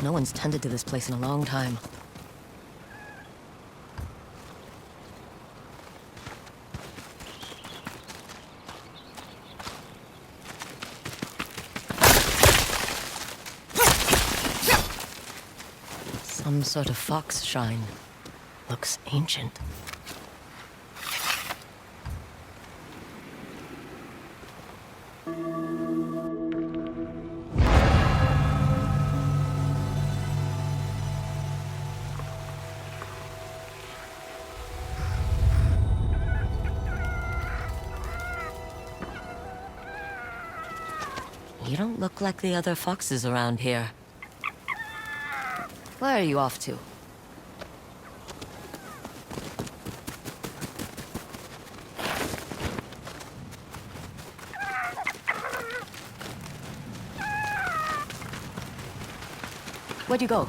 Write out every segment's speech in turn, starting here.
No one's tended to this place in a long time. Some sort of fox shrine. Looks ancient. You don't look like the other foxes around here. Where are you off to? Where'd you go?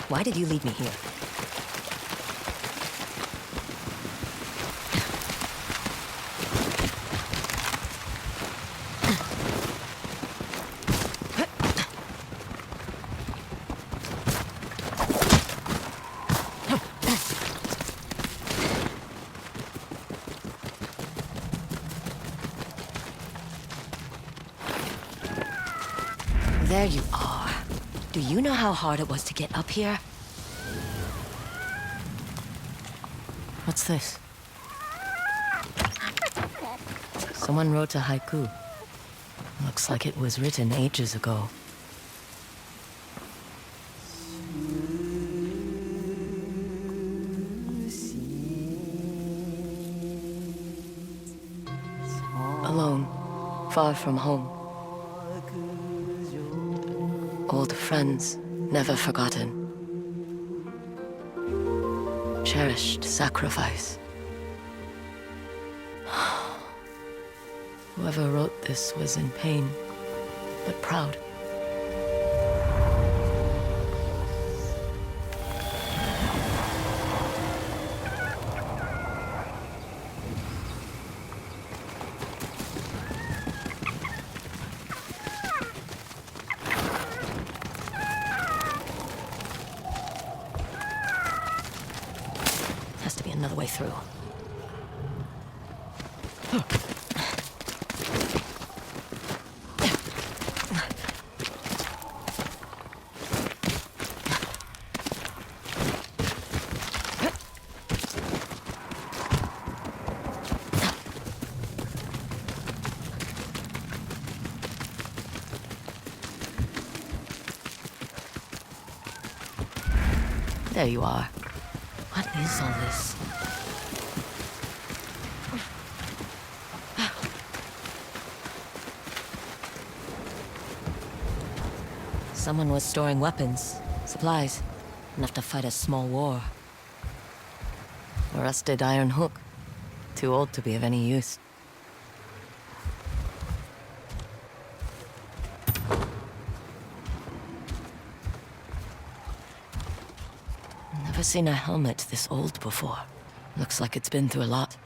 Why did you leave me here? There you are. Do you know how hard it was to get up here? What's this? Someone wrote a haiku. Looks like it was written ages ago. Alone, far from home. Old friends, never forgotten. Cherished sacrifice. Whoever wrote this was in pain, but proud. Has to be another way through. There you are. What is all this? Someone was storing weapons, supplies, enough to fight a small war. A rusted iron hook, too old to be of any use. Never seen a helmet this old before. Looks like it's been through a lot.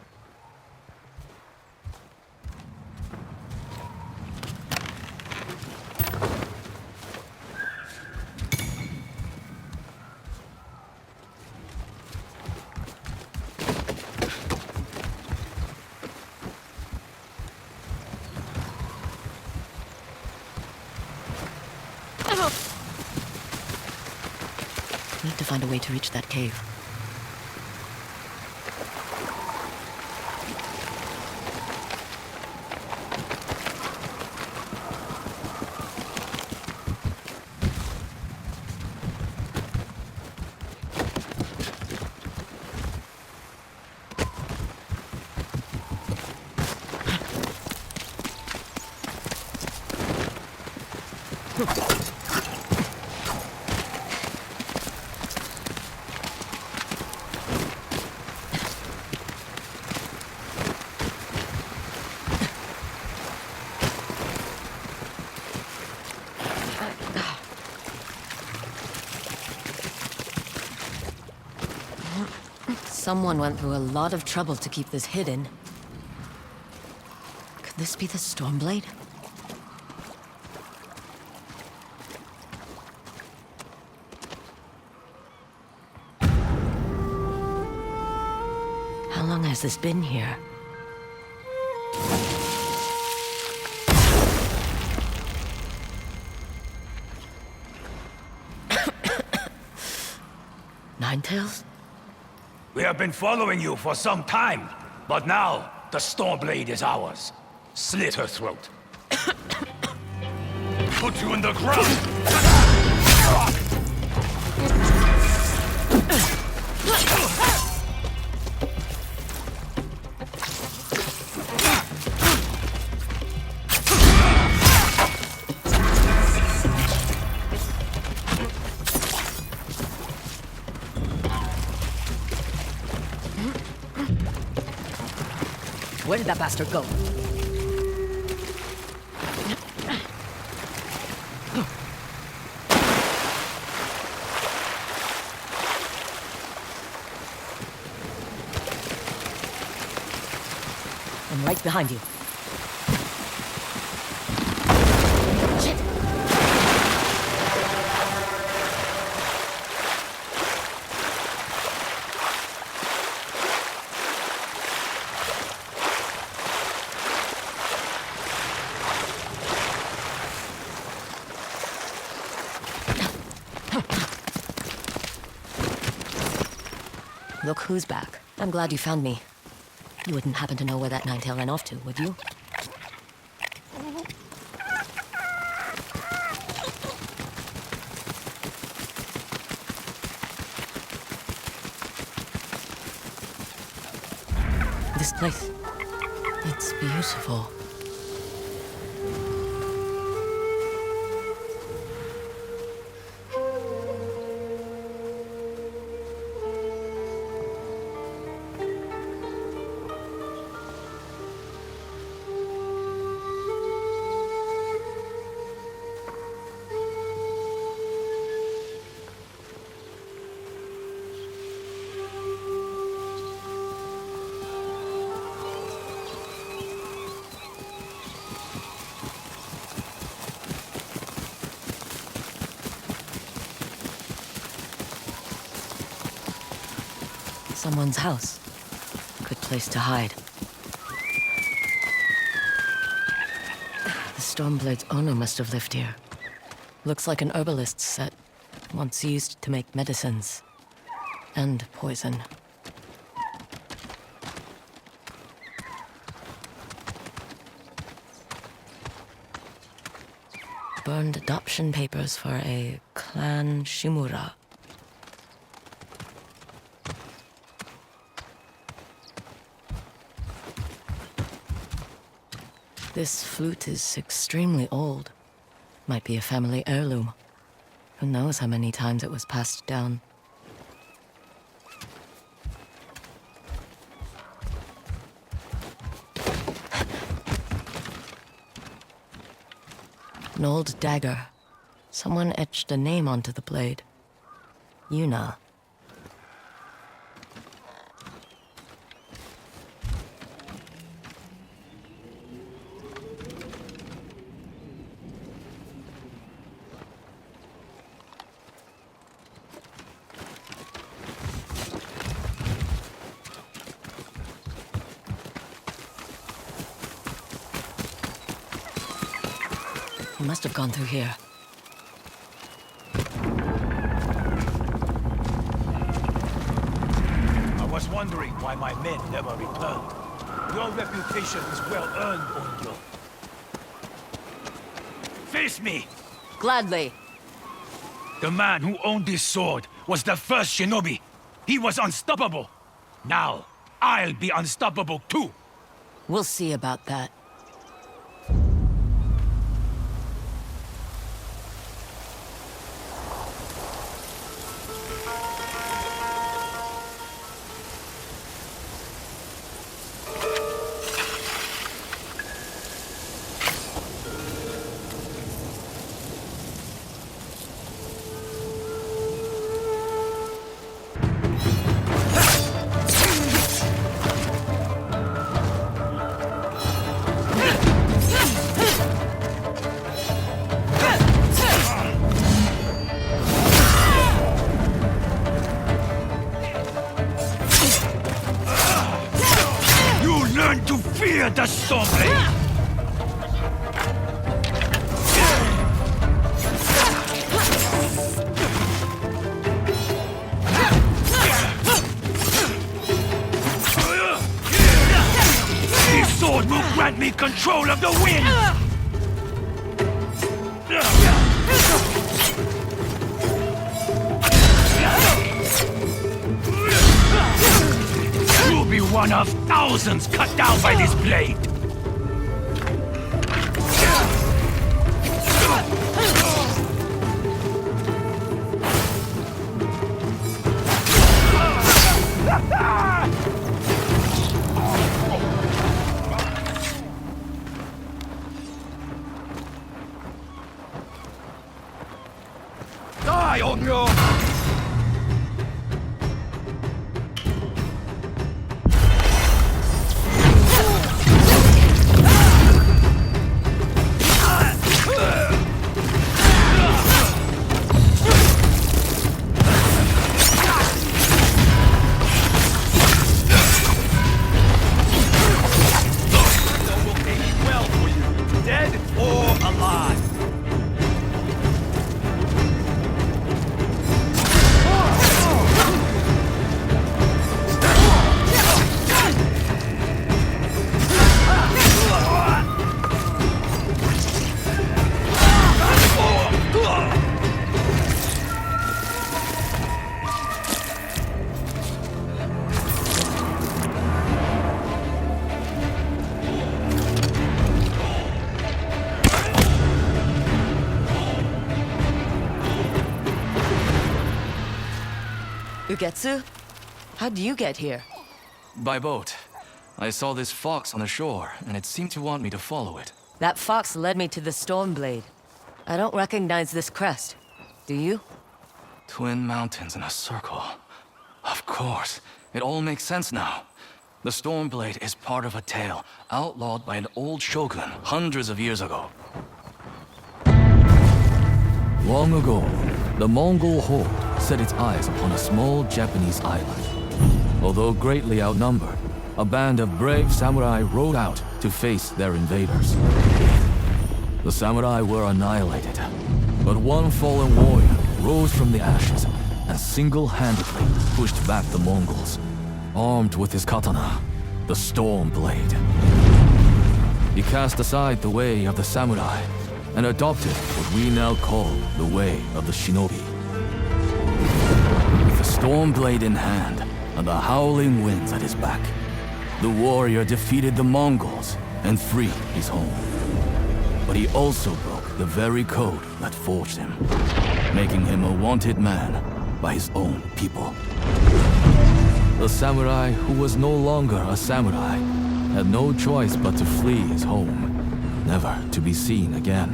Need to find a way to reach that cave. Someone went through a lot of trouble to keep this hidden. Could this be the Stormblade? How long has this been here? Ninetales? We have been following you for some time, but now the Stormblade is ours. Slit her throat. Put you in the ground! Where did that bastard go? I'm right behind you. Shit! Look who's back. I'm glad you found me. You wouldn't happen to know where that Ninetail ran off to, would you? This place, it's beautiful. Someone's house. Good place to hide. The Stormblade's owner must have lived here. Looks like an herbalist's set, once used to make medicines. And poison. Burned adoption papers for a clan Shimura. This flute is extremely old. Might be a family heirloom. Who knows how many times it was passed down. An old dagger. Someone etched a name onto the blade. Yuna. He must have gone through here. I was wondering why my men never returned. Your reputation is well earned, Onyo. Face me! Gladly. The man who owned this sword was the first shinobi. He was unstoppable. Now, I'll be unstoppable too. We'll see about that. need control of the wind! You'll be one of thousands cut down by this blade! Die on your... Ugetsu? How'd you get here? By boat. I saw this fox on the shore, and it seemed to want me to follow it. That fox led me to the Stormblade. I don't recognize this crest. Do you? Twin mountains in a circle. Of course. It all makes sense now. The Stormblade is part of a tale outlawed by an old shogun hundreds of years ago. Long ago, the Mongol horde set its eyes upon a small Japanese island. Although greatly outnumbered, a band of brave samurai rode out to face their invaders. The samurai were annihilated, but one fallen warrior rose from the ashes and single-handedly pushed back the Mongols, armed with his katana, the Stormblade. He cast aside the way of the samurai and adopted what we now call the way of the shinobi. With the Stormblade in hand and the howling winds at his back, the warrior defeated the Mongols and freed his home. But he also broke the very code that forged him, making him a wanted man by his own people. The samurai who was no longer a samurai had no choice but to flee his home, never to be seen again.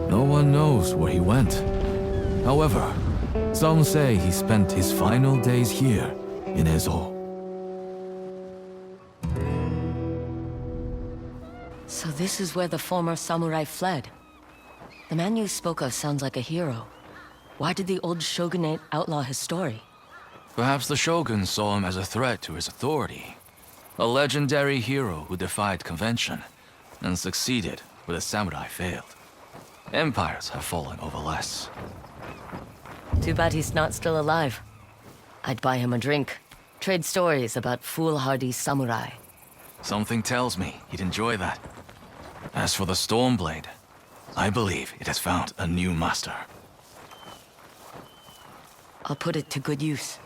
No one knows where he went. However, some say he spent his final days here in Ezo. So this is where the former samurai fled. The man you spoke of sounds like a hero. Why did the old shogunate outlaw his story? Perhaps the shogun saw him as a threat to his authority. A legendary hero who defied convention and succeeded where the samurai failed. Empires have fallen over less. Too bad he's not still alive. I'd buy him a drink, trade stories about foolhardy samurai. Something tells me he'd enjoy that. As for the Stormblade, I believe it has found a new master. I'll put it to good use.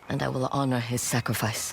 And I will honor his sacrifice.